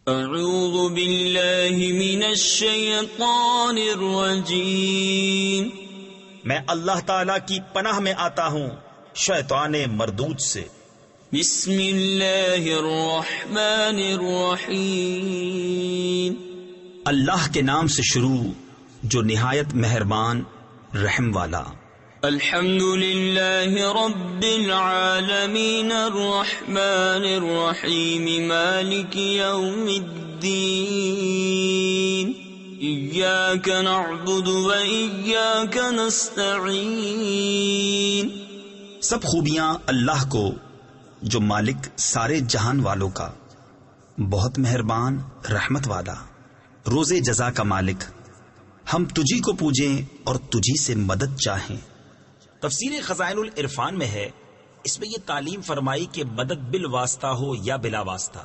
اعوذ باللہ من الشیطان الرجیم، میں اللہ تعالی کی پناہ میں آتا ہوں شیطان مردود سے۔ بسم اللہ الرحمن الرحیم، اللہ کے نام سے شروع جو نہایت مہربان رحم والا۔ الحمد للہ رب العالمین الرحمن الرحیم مالک یوم الدین، ایاک نعبد و ایاک نستعین۔ سب خوبیاں اللہ کو جو مالک سارے جہان والوں کا، بہت مہربان رحمت والا، روز جزا کا مالک، ہم تجھی کو پوجیں اور تجھی سے مدد چاہیں۔ تفسیر خزائن العرفان میں ہے، اس میں یہ تعلیم فرمائی کہ مدد بالواسطہ ہو یا بلا واسطہ،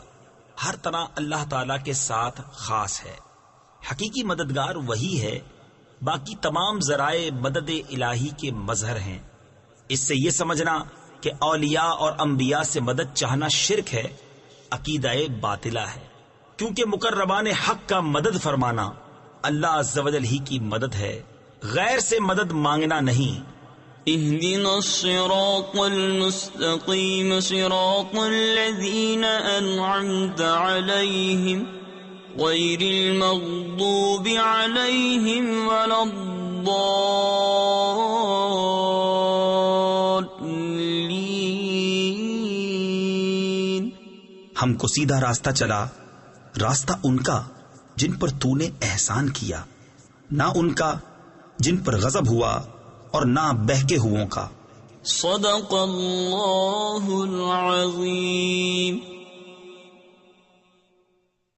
ہر طرح اللہ تعالی کے ساتھ خاص ہے۔ حقیقی مددگار وہی ہے، باقی تمام ذرائع مدد الہی کے مظہر ہیں۔ اس سے یہ سمجھنا کہ اولیاء اور انبیاء سے مدد چاہنا شرک ہے، عقیدہ باطلہ ہے، کیونکہ مقربان حق کا مدد فرمانا اللہ عز و جل ہی کی مدد ہے، غیر سے مدد مانگنا نہیں۔ اہدنا الصراط المستقیم صراط الذین انعمت علیہم غیر المغضوب علیہم ولا الضالین۔ ہم کو سیدھا راستہ چلا، راستہ ان کا جن پر تو نے احسان کیا، نہ ان کا جن پر غضب ہوا اور نہ بہکے ہووں کا۔ صدق اللہ العظیم۔